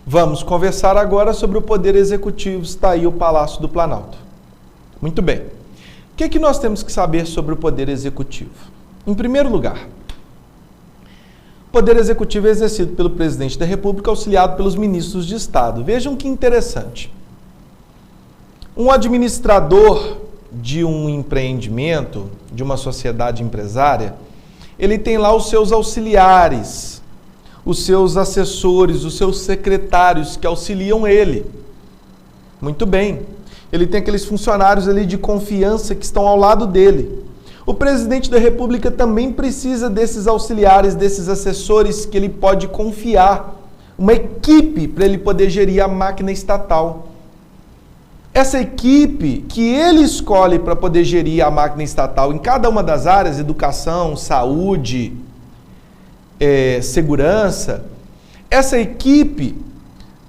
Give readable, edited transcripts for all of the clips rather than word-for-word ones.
Vamos conversar agora sobre o Poder Executivo. Está aí o Palácio do Planalto. Muito bem. O que nós temos que saber sobre o Poder Executivo? Em primeiro lugar, o Poder Executivo é exercido pelo Presidente da República, auxiliado pelos ministros de Estado. Vejam que interessante. Um administrador de um empreendimento, de uma sociedade empresária, ele tem lá os seus auxiliares, os seus assessores, os seus secretários que auxiliam ele. Muito bem. Ele tem aqueles funcionários ali de confiança que estão ao lado dele. O presidente da República também precisa desses auxiliares, desses assessores que ele pode confiar. Uma equipe para ele poder gerir a máquina estatal. Essa equipe que ele escolhe para poder gerir a máquina estatal em cada uma das áreas, educação, saúde, segurança, essa equipe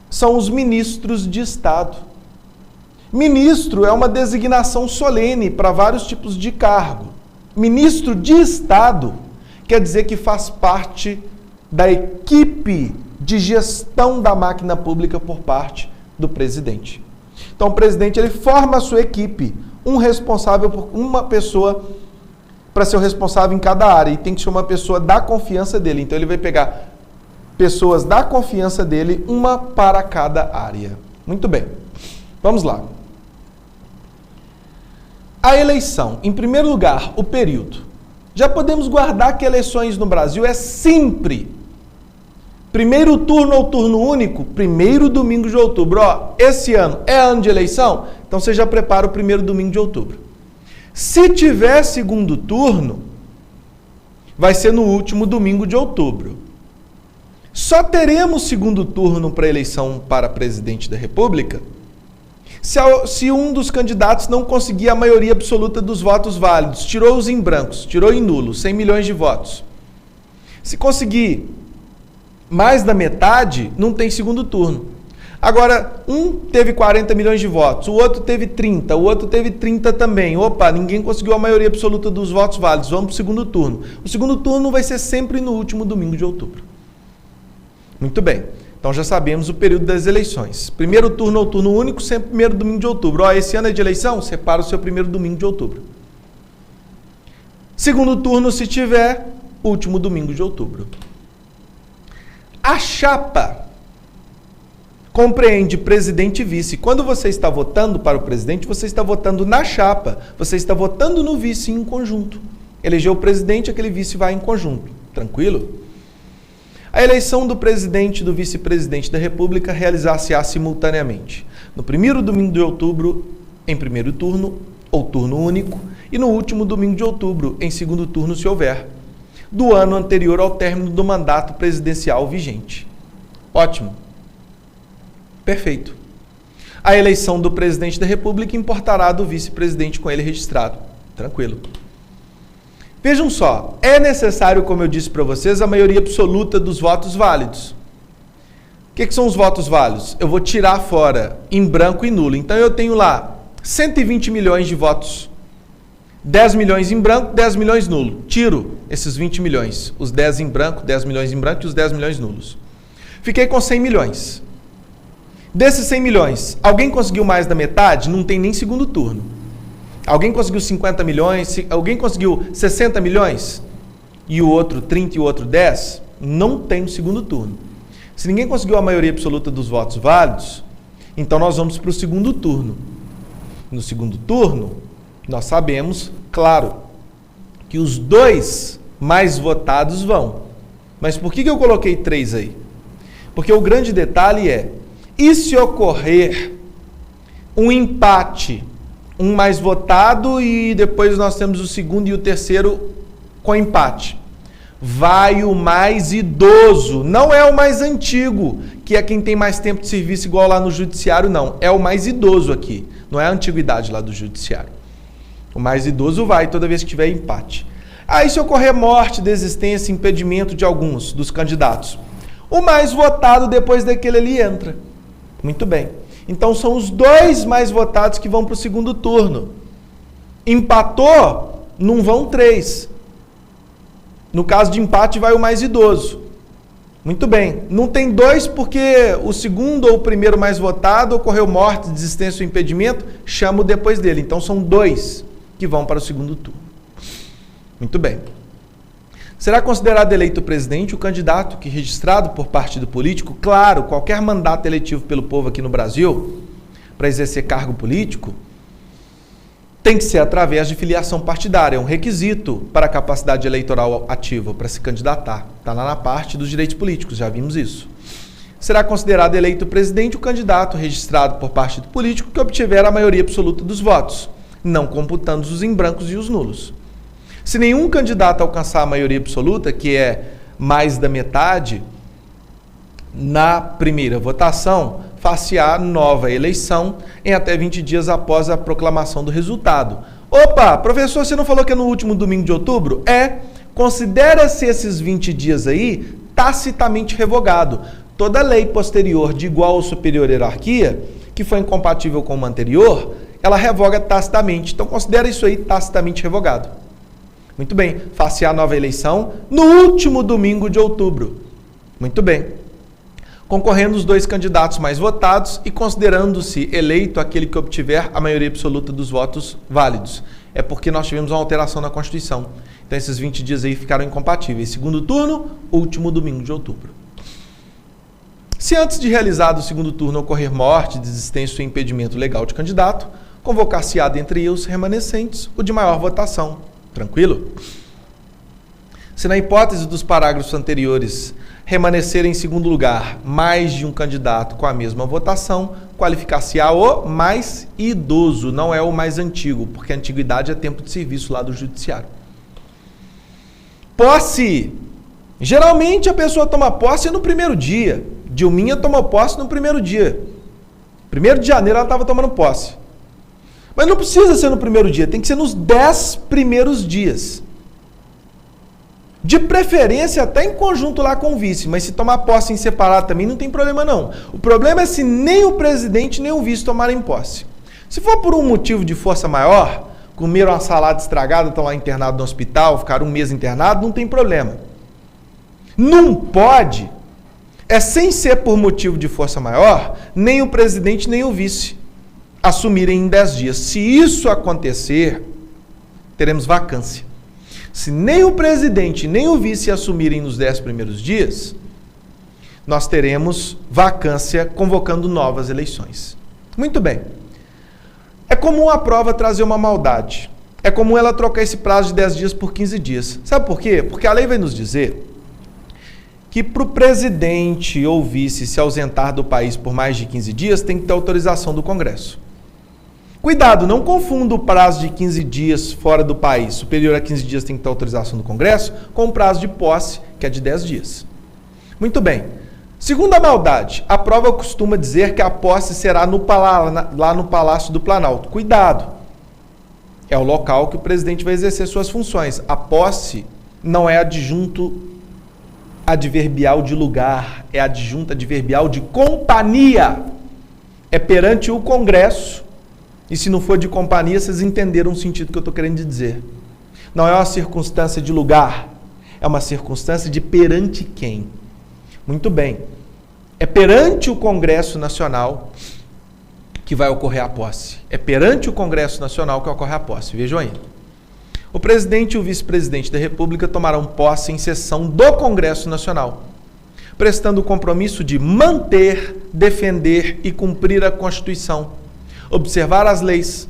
são os ministros de Estado. Ministro é uma designação solene para vários tipos de cargo. Ministro de Estado quer dizer que faz parte da equipe de gestão da máquina pública por parte do presidente. Então o presidente ele forma a sua equipe, um responsável por uma pessoa para ser o responsável em cada área, e tem que ser uma pessoa da confiança dele. Então ele vai pegar pessoas da confiança dele, uma para cada área. Muito bem, vamos lá. A eleição, em primeiro lugar, o período. Já podemos guardar que eleições no Brasil é sempre primeiro turno ou turno único, primeiro domingo de outubro. Ó, esse ano é ano de eleição, então você já prepara o primeiro domingo de outubro. Se tiver segundo turno, vai ser no último domingo de outubro. Só teremos segundo turno para a eleição para presidente da República se um dos candidatos não conseguir a maioria absoluta dos votos válidos, tirou os em brancos, tirou em nulo, 100 milhões de votos. Se conseguir mais da metade, não tem segundo turno. Agora, um teve 40 milhões de votos, o outro teve 30, o outro teve 30 também. Opa, ninguém conseguiu a maioria absoluta dos votos válidos, vamos para o segundo turno. O segundo turno vai ser sempre no último domingo de outubro. Muito bem, então já sabemos o período das eleições. Primeiro turno ou turno único, sempre primeiro domingo de outubro. Ó, esse ano é de eleição, separa o seu primeiro domingo de outubro. Segundo turno, se tiver, último domingo de outubro. A chapa compreende presidente e vice. Quando você está votando para o presidente, você está votando na chapa. Você está votando no vice em conjunto. Elegeu o presidente, aquele vice vai em conjunto. Tranquilo? A eleição do presidente e do vice-presidente da República realizar-se-á simultaneamente. No primeiro domingo de outubro, em primeiro turno, ou turno único, e no último domingo de outubro, em segundo turno, se houver, do ano anterior ao término do mandato presidencial vigente. Ótimo. Perfeito. A eleição do presidente da República importará do vice-presidente com ele registrado. Tranquilo. Vejam só, é necessário, como eu disse para vocês, a maioria absoluta dos votos válidos. O que são os votos válidos? Eu vou tirar fora em branco e nulo. Então eu tenho lá 120 milhões de votos. 10 milhões em branco, 10 milhões nulo. Tiro esses 20 milhões. Os 10 em branco, 10 milhões em branco e os 10 milhões nulos. Fiquei com 100 milhões. Desses 100 milhões, alguém conseguiu mais da metade? Não tem nem segundo turno. Alguém conseguiu 50 milhões? Alguém conseguiu 60 milhões? E o outro 30 e o outro 10? Não tem o segundo turno. Se ninguém conseguiu a maioria absoluta dos votos válidos, então nós vamos para o segundo turno. No segundo turno, nós sabemos, claro, que os dois mais votados vão. Mas por que eu coloquei 3 aí? Porque o grande detalhe é, e se ocorrer um empate, um mais votado e depois nós temos o segundo e o terceiro com empate? Vai o mais idoso, não é o mais antigo, que é quem tem mais tempo de serviço igual lá no judiciário, não. É o mais idoso aqui, não é a antiguidade lá do judiciário. O mais idoso vai toda vez que tiver empate. Aí se ocorrer morte, desistência, impedimento de alguns dos candidatos, o mais votado depois daquele ali entra. Muito bem. Então são os dois mais votados que vão para o segundo turno. Empatou, não vão 3. No caso de empate vai o mais idoso. Muito bem. Não tem 2 porque o segundo ou o primeiro mais votado ocorreu morte, desistência ou impedimento, chamo depois dele. Então são 2 que vão para o segundo turno. Muito bem. Será considerado eleito presidente o candidato que, registrado por partido político, claro, qualquer mandato eletivo pelo povo aqui no Brasil, para exercer cargo político, tem que ser através de filiação partidária, é um requisito para a capacidade eleitoral ativa, para se candidatar. Está lá na parte dos direitos políticos, já vimos isso. Será considerado eleito presidente o candidato registrado por partido político que obtiver a maioria absoluta dos votos, não computando os em brancos e os nulos. Se nenhum candidato alcançar a maioria absoluta, que é mais da metade, na primeira votação, far-se-á nova eleição em até 20 dias após a proclamação do resultado. Opa, professor, você não falou que é no último domingo de outubro? Considera-se esses 20 dias aí tacitamente revogado. Toda lei posterior de igual ou superior hierarquia, que foi incompatível com uma anterior, ela revoga tacitamente. Então, considera isso aí tacitamente revogado. Muito bem, far-se-á nova eleição no último domingo de outubro. Muito bem. Concorrendo os 2 candidatos mais votados e considerando-se eleito aquele que obtiver a maioria absoluta dos votos válidos. É porque nós tivemos uma alteração na Constituição. Então, esses 20 dias aí ficaram incompatíveis. Segundo turno, último domingo de outubro. Se antes de realizado o segundo turno ocorrer morte, desistência ou impedimento legal de candidato, convocar-se-á dentre os remanescentes o de maior votação. Tranquilo? Se na hipótese dos parágrafos anteriores remanescer em segundo lugar mais de um candidato com a mesma votação, qualificar-se-á o mais idoso, não é o mais antigo, porque a antiguidade é tempo de serviço lá do judiciário. Posse. Geralmente a pessoa toma posse no primeiro dia. Dilminha tomou posse no primeiro dia. 1º de janeiro ela estava tomando posse. Mas não precisa ser no primeiro dia, tem que ser nos 10 primeiros dias. De preferência até em conjunto lá com o vice, mas se tomar posse em separado também não tem problema não. O problema é se nem o presidente nem o vice tomarem posse. Se for por um motivo de força maior, comeram uma salada estragada, estão lá internados no hospital, ficaram um mês internado, não tem problema. Não pode, sem ser por motivo de força maior, nem o presidente nem o vice assumirem em 10 dias. Se isso acontecer, teremos vacância. Se nem o presidente nem o vice assumirem nos 10 primeiros dias, nós teremos vacância convocando novas eleições. Muito bem. É comum a prova trazer uma maldade. É comum ela trocar esse prazo de 10 dias por 15 dias. Sabe por quê? Porque a lei vai nos dizer que para o presidente ou vice se ausentar do país por mais de 15 dias, tem que ter autorização do Congresso. Cuidado, não confunda o prazo de 15 dias fora do país, superior a 15 dias tem que ter autorização do Congresso, com o prazo de posse, que é de 10 dias. Muito bem. Segunda maldade, a prova costuma dizer que a posse será lá no Palácio do Planalto. Cuidado, é o local que o presidente vai exercer suas funções. A posse não é adjunto adverbial de lugar, é adjunto adverbial de companhia. É perante o Congresso. E se não for de companhia, vocês entenderam o sentido que eu estou querendo dizer. Não é uma circunstância de lugar, é uma circunstância de perante quem. Muito bem. É perante o Congresso Nacional que vai ocorrer a posse. É perante o Congresso Nacional que ocorre a posse. Vejam aí. O presidente e o vice-presidente da República tomarão posse em sessão do Congresso Nacional, prestando o compromisso de manter, defender e cumprir a Constituição, observar as leis,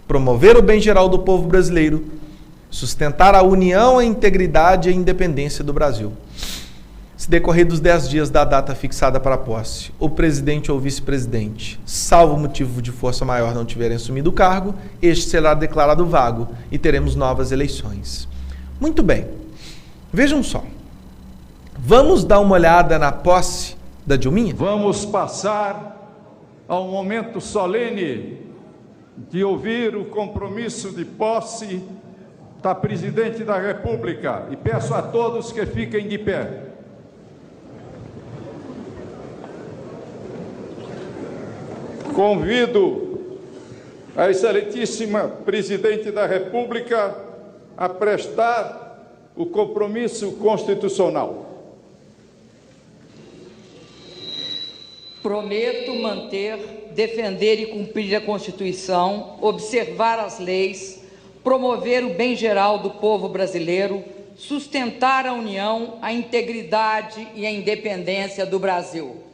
promover o bem geral do povo brasileiro, sustentar a união, a integridade e a independência do Brasil. Se decorrer dos 10 dias da data fixada para a posse, o presidente ou vice-presidente, salvo motivo de força maior, não tiverem assumido o cargo, este será declarado vago e teremos novas eleições. Muito bem. Vejam só. Vamos dar uma olhada na posse da Dilminha? Vamos passar ao momento solene de ouvir o compromisso de posse da Presidente da República e peço a todos que fiquem de pé. Convido a excelentíssima Presidente da República a prestar o compromisso constitucional. Prometo manter, defender e cumprir a Constituição, observar as leis, promover o bem geral do povo brasileiro, sustentar a união, a integridade e a independência do Brasil.